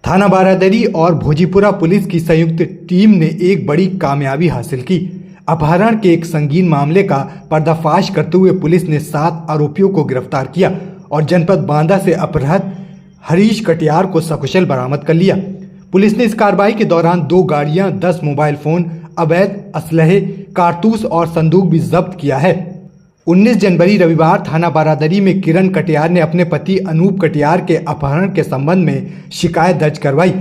थाना बारादरी और भोजीपुरा पुलिस की संयुक्त टीम ने एक बड़ी कामयाबी हासिल की। अपहरण के एक संगीन मामले का पर्दाफाश करते हुए पुलिस ने 7 आरोपियों को गिरफ्तार किया और जनपद बांदा से अपहृत हरीश कटियार को सकुशल बरामद कर लिया। पुलिस ने इस कार्रवाई के दौरान 2 गाड़ियां, 10 मोबाइल फोन, अवैध असलहे, कारतूस और संदूक भी जब्त किया है। 19 जनवरी रविवार थाना बारादरी में किरण कटियार ने अपने पति अनूप कटियार के अपहरण के संबंध में शिकायत दर्ज करवाई।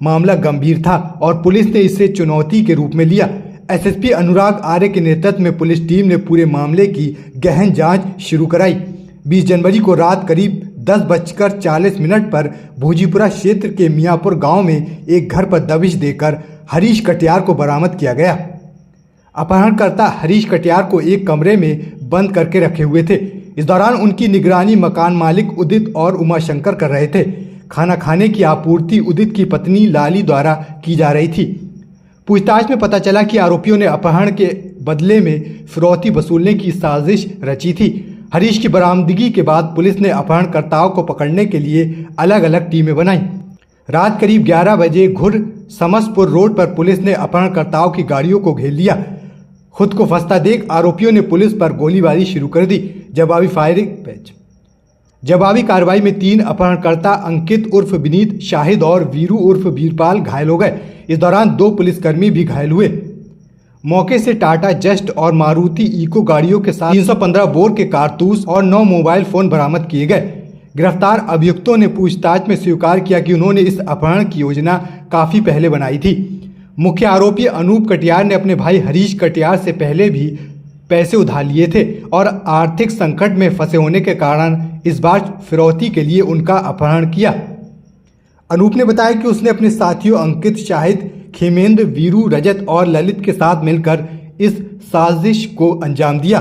मामला गंभीर था और पुलिस ने इसे चुनौती के रूप में लिया। एसएसपी अनुराग आर्य के नेतृत्व में पुलिस टीम ने पूरे मामले की गहन जांच शुरू कराई। 20 जनवरी को रात करीब 10:40 पर भोजीपुरा क्षेत्र के मियाँपुर गांव में एक घर पर दबिश देकर हरीश कटियार को बरामद किया गया। अपहरणकर्ता हरीश कटियार को एक कमरे में बंद करके रखे हुए थे। इस दौरान उनकी निगरानी मकान मालिक उदित और उमाशंकर कर रहे थे। खाना खाने की आपूर्ति उदित की पत्नी लाली द्वारा की जा रही थी। पूछताछ में पता चला कि आरोपियों ने अपहरण के बदले में फिरौती वसूलने की साजिश रची थी। हरीश की बरामदगी के बाद पुलिस ने अपहरणकर्ताओं को पकड़ने के लिए अलग अलग टीमें बनाई। रात करीब 11 बजे घुर समसपुर रोड पर पुलिस ने अपहरणकर्ताओं की गाड़ियों को घेर लिया। खुद को फंसता देख आरोपियों ने पुलिस पर गोलीबारी शुरू कर दी। जवाबी कार्रवाई में 3 अपहरणकर्ता अंकित उर्फ विनीत, शाहिद और वीरू उर्फ वीरपाल घायल हो गए। इस दौरान 2 पुलिसकर्मी भी घायल हुए। मौके से टाटा जस्ट और मारुति इको गाड़ियों के साथ 315 बोर के कारतूस और 9 मोबाइल फोन बरामद किए गए। गिरफ्तार अभियुक्तों ने पूछताछ में स्वीकार किया कि उन्होंने इस अपहरण की योजना काफी पहले बनाई थी। मुख्य आरोपी अनूप कटियार ने अपने भाई हरीश कटियार से पहले भी पैसे उधार लिए थे और आर्थिक संकट में फंसे होने के कारण इस बार फिरौती के लिए उनका अपहरण किया। अनूप ने बताया कि उसने अपने साथियों अंकित, शाहिद, खेमेंद्र, वीरू, रजत और ललित के साथ मिलकर इस साजिश को अंजाम दिया।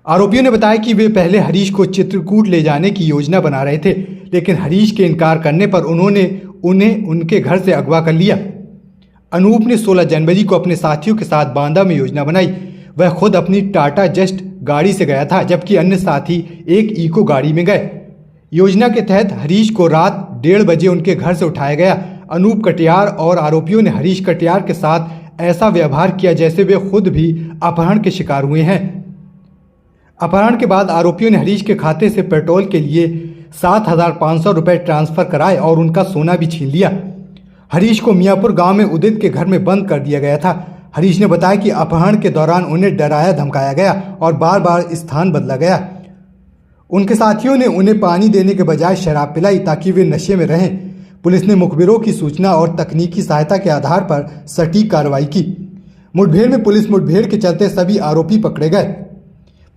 आरोपियों ने बताया कि वे पहले हरीश को चित्रकूट ले जाने की योजना बना रहे थे, लेकिन हरीश के इनकार करने पर उन्होंने उन्हें उनके घर से अगवा कर लिया। अनूप ने 16 जनवरी को अपने साथियों के साथ बांदा में योजना बनाई। वह खुद अपनी टाटा जस्ट गाड़ी से गया था, जबकि अन्य साथी एक इको गाड़ी में गए। योजना के तहत हरीश को रात 1:30 बजे उनके घर से उठाया गया। अनूप कटियार और आरोपियों ने हरीश कटियार के साथ ऐसा व्यवहार किया जैसे वे खुद भी अपहरण के शिकार हुए हैं। अपहरण के बाद आरोपियों ने हरीश के खाते से पेट्रोल के लिए 7,500 रुपये ट्रांसफर कराए और उनका सोना भी छीन लिया। हरीश को मियाँपुर गांव में उदित के घर में बंद कर दिया गया था। हरीश ने बताया कि अपहरण के दौरान उन्हें डराया धमकाया गया और बार बार स्थान बदला गया। उनके साथियों ने उन्हें पानी देने के बजाय शराब पिलाई ताकि वे नशे में रहें। पुलिस ने मुखबिरों की सूचना और तकनीकी सहायता के आधार पर सटीक कार्रवाई की। मुठभेड़ में पुलिस मुठभेड़ के चलते सभी आरोपी पकड़े गए।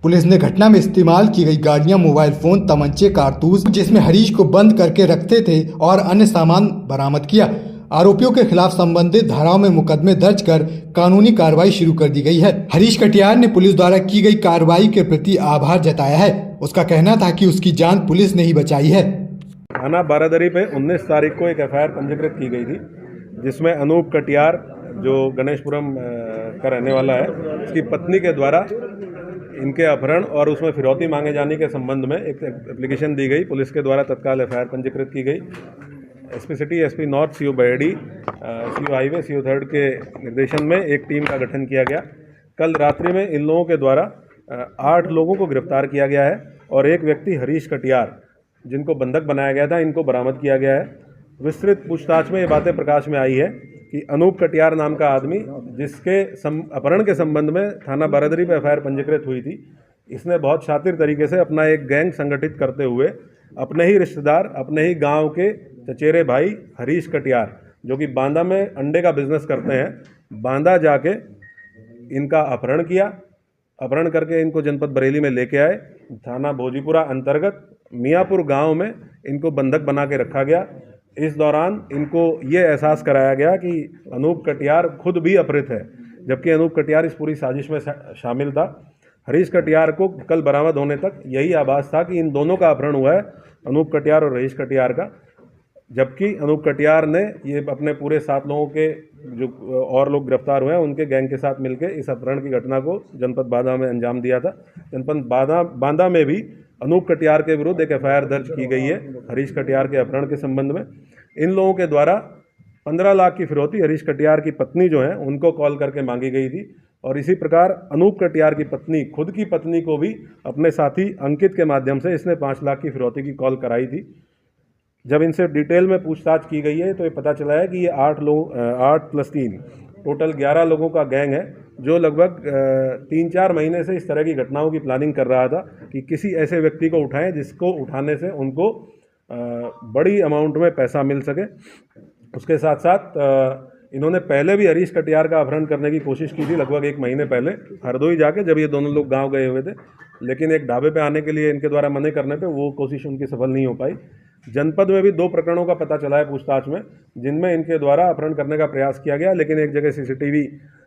पुलिस ने घटना में इस्तेमाल की गई गाड़ियां, मोबाइल फोन, तमंचे, कारतूस जिसमें हरीश को बंद करके रखते थे और अन्य सामान बरामद किया। आरोपियों के खिलाफ संबंधित धाराओं में मुकदमे दर्ज कर कानूनी कार्रवाई शुरू कर दी गई है। हरीश कटियार ने पुलिस द्वारा की गई कार्रवाई के प्रति आभार जताया है। उसका कहना था कि उसकी जान पुलिस ने ही बचाई है। थाना बारादरी पे 19 तारीख को एक एफआईआर पंजीकृत की गई थी, जिसमें अनूप कटियार जो गणेशपुरम का रहने वाला है, उसकी पत्नी के द्वारा इनके अपहरण और उसमें फिरौती मांगे जाने के संबंध में एक एप्लीकेशन दी गई। पुलिस के द्वारा तत्काल एफआईआर पंजीकृत की गई। SP city, SP north, CO Baheri, CO highway, CO third के निर्देशन में एक टीम का गठन किया गया। कल रात्रि में इन लोगों के द्वारा 8 लोगों को गिरफ्तार किया गया है और एक व्यक्ति हरीश कटियार, जिनको बंधक बनाया गया था, इनको बरामद किया गया है। विस्तृत पूछताछ में ये बातें प्रकाश में आई है कि अनूप कटियार नाम का आदमी, जिसके अपहरण के संबंध में थाना बारादरी पर एफआईआर पंजीकृत हुई थी, इसने बहुत शातिर तरीके से अपना एक गैंग संगठित करते हुए अपने ही रिश्तेदार, अपने ही गांव के चचेरे भाई हरीश कटियार, जो कि बांदा में अंडे का बिजनेस करते हैं, बांदा जाके इनका अपहरण किया। अपहरण करके इनको जनपद बरेली में लेके आए। थाना भोजीपुरा अंतर्गत मियाँपुर गांव में इनको बंधक बना के रखा गया। इस दौरान इनको ये एहसास कराया गया कि अनूप कटियार खुद भी अपहृत है, जबकि अनूप कटियार इस पूरी साजिश में शामिल था। हरीश कटियार को कल बरामद होने तक यही आभास था कि इन दोनों का अपहरण हुआ है, अनूप कटियार और हरीश कटियार का, जबकि अनूप कटियार ने ये अपने पूरे 7 लोगों के जो और लोग गिरफ्तार हुए हैं उनके गैंग के साथ मिलकर इस अपहरण की घटना को जनपद बांदा में अंजाम दिया था। जनपद बांदा में भी अनूप कटियार के विरुद्ध एक एफआईआर दर्ज की गई है हरीश कटियार के अपहरण के संबंध में। इन लोगों के द्वारा 15 लाख की फिरौती हरीश कटियार की पत्नी जो है उनको कॉल करके मांगी गई थी, और इसी प्रकार अनूप कटियार की पत्नी, खुद की पत्नी को भी अपने साथी अंकित के माध्यम से इसने 5 लाख की फिरौती की कॉल कराई थी। जब इनसे डिटेल में पूछताछ की गई है तो ये पता चला है कि ये 8 + 3 टोटल 11 लोगों का गैंग है, जो लगभग 3-4 महीने से इस तरह की घटनाओं की प्लानिंग कर रहा था कि किसी ऐसे व्यक्ति को उठाएं जिसको उठाने से उनको बड़ी अमाउंट में पैसा मिल सके। उसके साथ साथ इन्होंने पहले भी हरीश कटियार का अपहरण करने की कोशिश की थी लगभग 1 महीने पहले हरदोई जाके, जब ये दोनों लोग गांव गए हुए थे, लेकिन एक ढाबे पे आने के लिए इनके द्वारा मना करने पे वो कोशिश उनकी सफल नहीं हो पाई। जनपद में भी 2 प्रकरणों का पता चला है पूछताछ में, जिनमें इनके द्वारा अपहरण करने का प्रयास किया गया, लेकिन एक जगह सीसीटीवी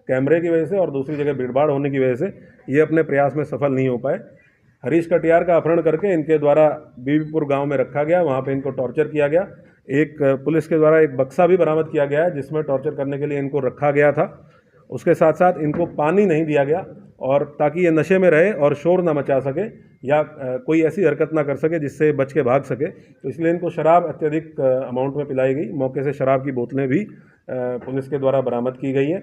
कैमरे की वजह से और दूसरी जगह भीड़भाड़ होने की वजह से ये अपने प्रयास में सफल नहीं हो पाए। हरीश कटियार का अपहरण करके इनके द्वारा बीबीपुर गांव में रखा गया, वहां पे इनको टॉर्चर किया गया। एक पुलिस के द्वारा एक बक्सा भी बरामद किया गया है जिसमें टॉर्चर करने के लिए इनको रखा गया था। उसके साथ साथ इनको पानी नहीं दिया गया, और ताकि ये नशे में रहे और शोर ना मचा सके या कोई ऐसी हरकत ना कर सके जिससे बच के भाग सके, तो इसलिए इनको शराब अत्यधिक अमाउंट में पिलाई गई। मौके से शराब की बोतलें भी पुलिस के द्वारा बरामद की गई हैं।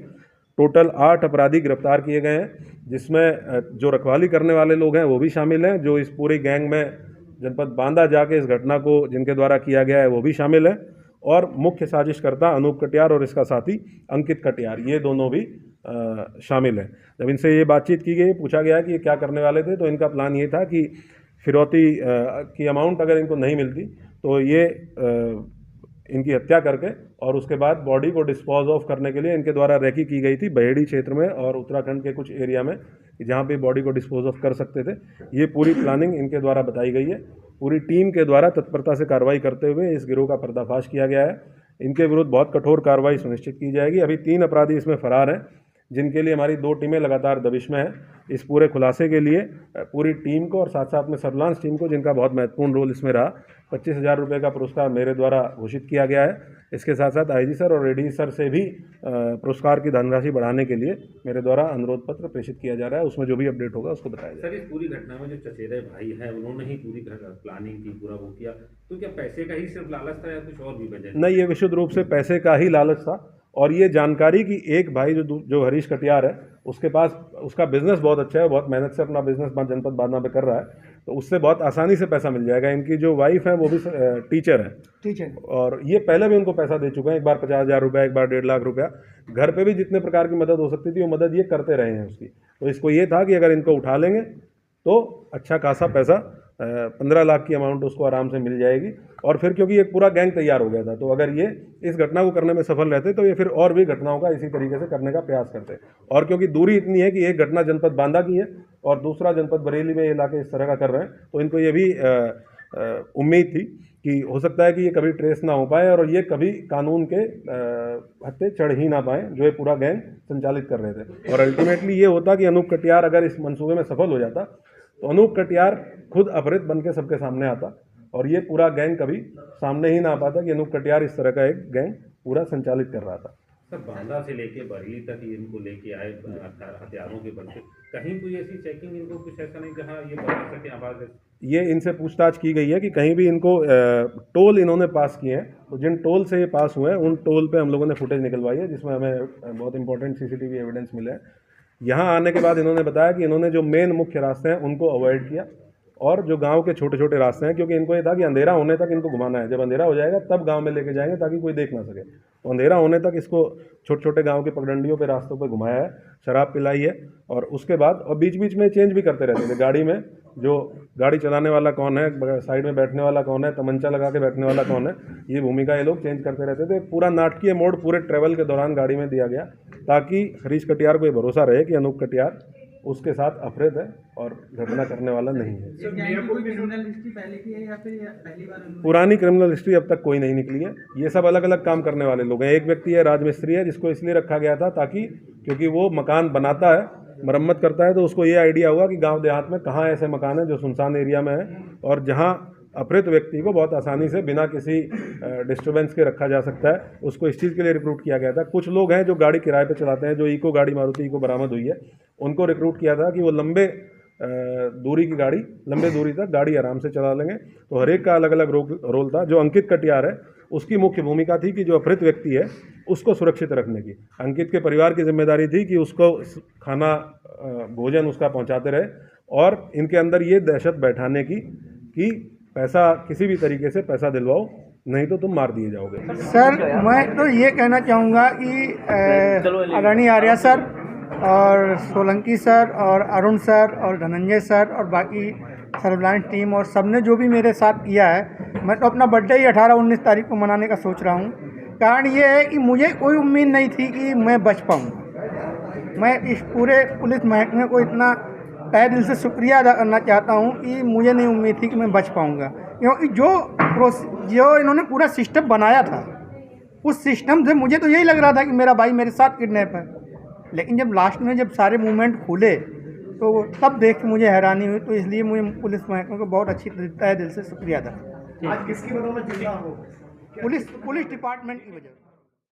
टोटल 8 अपराधी गिरफ्तार किए गए हैं, जिसमें जो रखवाली करने वाले लोग हैं वो भी शामिल हैं, जो इस पूरी गैंग में जनपद बांदा जाके इस घटना को जिनके द्वारा किया गया है वो भी शामिल है, और मुख्य साजिशकर्ता अनूप कटियार और इसका साथी अंकित कटियार, ये दोनों भी शामिल हैं। जब इनसे ये बातचीत की गई, पूछा गया कि ये क्या करने वाले थे, तो इनका प्लान ये था कि फिरौती की अमाउंट अगर इनको नहीं मिलती तो ये इनकी हत्या करके और उसके बाद बॉडी को डिस्पोज ऑफ करने के लिए इनके द्वारा रैकी की गई थी बहेड़ी क्षेत्र में और उत्तराखंड के कुछ एरिया में, जहाँ पे बॉडी को डिस्पोज ऑफ कर सकते थे। ये पूरी प्लानिंग इनके द्वारा बताई गई है। पूरी टीम के द्वारा तत्परता से कार्रवाई करते हुए इस गिरोह का पर्दाफाश किया गया है। इनके विरुद्ध बहुत कठोर कार्रवाई सुनिश्चित की जाएगी। अभी 3 अपराधी इसमें फरार हैं, जिनके लिए हमारी 2 टीमें लगातार दबिश में हैं। इस पूरे खुलासे के लिए पूरी टीम को और साथ साथ में सर्विलांस टीम को, जिनका बहुत महत्वपूर्ण रोल इसमें रहा, 25,000 रुपये का पुरस्कार मेरे द्वारा घोषित किया गया है। इसके साथ साथ आईजी सर और एडीजी सर से भी पुरस्कार की धनराशि बढ़ाने के लिए मेरे द्वारा अनुरोध पत्र प्रेषित किया जा रहा है। उसमें जो भी अपडेट होगा उसको बताया जाएगा। सर, इस पूरी घटना में जो चचेरे भाई हैं उन्होंने ही पूरी प्लानिंग की, पूरा वो किया, तो क्या पैसे का ही सिर्फ लालच था या कुछ और भी वजह? नहीं, ये विशुद्ध रूप से पैसे का ही लालच था, और ये जानकारी कि एक भाई जो हरीश कटियार है, उसके पास उसका बिजनेस बहुत अच्छा है, बहुत मेहनत से अपना बिजनेस जनपद बांदा में कर रहा है, तो उससे बहुत आसानी से पैसा मिल जाएगा। इनकी जो वाइफ है वो भी टीचर है, और ये पहले भी उनको पैसा दे चुके हैं, एक बार 50,000 रुपया, एक बार 1.5 लाख रुपया। घर पे भी जितने प्रकार की मदद हो सकती थी वो मदद ये करते रहे हैं उसकी। तो इसको ये था कि अगर इनको उठा लेंगे तो अच्छा खासा पैसा 15 लाख की अमाउंट उसको आराम से मिल जाएगी। और फिर क्योंकि एक पूरा गैंग तैयार हो गया था, तो अगर ये इस घटना को करने में सफल रहते तो ये फिर और भी घटनाओं का इसी तरीके से करने का प्रयास करते। और क्योंकि दूरी इतनी है कि एक घटना जनपद बांदा की है और दूसरा जनपद बरेली में ये इलाके इस तरह का कर रहे हैं, तो इनको ये भी उम्मीद थी कि हो सकता है कि ये कभी ट्रेस ना हो पाए और ये कभी कानून के हत्थे चढ़ ही ना पाए, जो ये पूरा गैंग संचालित कर रहे थे। और अल्टीमेटली ये होता कि अनूप कटियार अगर इस मंसूबे में सफल हो जाता तो अनूप कटियार खुद अपहृत बन के सबके सामने आता, और ये पूरा गैंग कभी सामने ही ना आ पाता कि अनूप कटियार इस तरह का एक गैंग पूरा संचालित कर रहा था। सर, बांदा से लेके बरेली तक ये इनको लेके आए हथियारों के बल पे, कहीं कोई ऐसी चेकिंग इनको कुछ ऐसा नहीं जहाँ ये बता सके आवाज़? ये इनसे पूछताछ की गई है कि कहीं भी इनको टोल इन्होंने पास किए हैं, तो जिन टोल से ये पास हुए हैं उन टोल पे हम लोगों ने फुटेज निकलवाई है, जिसमें हमें बहुत इंपॉर्टेंट सीसीटीवी एविडेंस मिले हैं। यहाँ आने के बाद इन्होंने बताया कि इन्होंने जो मेन मुख्य रास्ते हैं उनको अवॉइड किया, और जो गांव के छोटे छोटे रास्ते हैं, क्योंकि इनको ये था कि अंधेरा होने तक इनको घुमाना है, जब अंधेरा हो जाएगा तब गांव में लेके जाएंगे ताकि कोई देख ना सके। तो अंधेरा होने तक इसको छोटे छोटे गांव के पगडंडियों पे रास्तों पे घुमाया है, शराब पिलाई है, और उसके बाद और बीच बीच में चेंज भी करते रहते थे गाड़ी में, जो गाड़ी चलाने वाला कौन है, साइड में बैठने वाला कौन है, तमंचा लगा के बैठने वाला कौन है, ये भूमिका ये लोग चेंज करते रहते थे। पूरा नाटकीय मोड पूरे ट्रैवल के दौरान गाड़ी में दिया गया, ताकि हरीश कटियार को ये भरोसा रहे कि अनूप कटियार उसके साथ अपहृत है और घटना करने वाला नहीं है। पुरानी क्रिमिनल हिस्ट्री अब तक कोई नहीं निकली है। ये सब अलग अलग काम करने वाले लोग हैं। एक व्यक्ति है राजमिस्त्री है, जिसको इसलिए रखा गया था ताकि क्योंकि वो मकान बनाता है, मरम्मत करता है, तो उसको ये आइडिया हुआ कि गांव देहात में कहाँ ऐसे मकान हैं जो सुनसान एरिया में है और जहाँ अपहृत व्यक्ति को बहुत आसानी से बिना किसी डिस्टर्बेंस के रखा जा सकता है। उसको इस चीज़ के लिए रिक्रूट किया गया था। कुछ लोग हैं जो गाड़ी किराए पे चलाते हैं, जो इको गाड़ी मारुति इको बरामद हुई है, उनको रिक्रूट किया था कि वो लंबे दूरी की गाड़ी, लंबे दूरी तक गाड़ी आराम से चला लेंगे। तो हर एक का अलग अलग रोल था। जो अंकित कटियार है उसकी मुख्य भूमिका थी कि जो अपहृत व्यक्ति है उसको सुरक्षित रखने की। अंकित के परिवार की जिम्मेदारी थी कि उसको खाना भोजन उसका पहुंचाते रहे और इनके अंदर ये दहशत बैठाने की कि पैसा किसी भी तरीके से पैसा दिलवाओ, नहीं तो तुम मार दिए जाओगे। सर मैं तो ये कहना चाहूँगा कि आदरणीय आर्या सर और सोलंकी सर और अरुण सर और धनंजय सर और बाकी सर्विलांस टीम और सबने जो भी मेरे साथ किया है, मैं तो अपना बर्थडे ही 18-19 तारीख को मनाने का सोच रहा हूँ। कारण ये है कि मुझे कोई उम्मीद नहीं थी कि मैं बच पाऊँगा। मैं इस पूरे पुलिस महकमे को इतना तहे दिल से शुक्रिया अदा करना चाहता हूँ कि मुझे नहीं उम्मीद थी कि मैं बच पाऊँगा, क्योंकि जो इन्होंने पूरा सिस्टम बनाया था, उस सिस्टम से मुझे तो यही लग रहा था कि मेरा भाई मेरे साथ किडनैप है। लेकिन जब लास्ट में जब सारे मूवमेंट खुले तो तब देख के मुझे हैरानी हुई। तो इसलिए मुझे पुलिस महकमे को बहुत अच्छी तहे दिल से शुक्रिया अदा। आज किसकी बदौलत जिंदा हो? पुलिस डिपार्टमेंट की वजह से।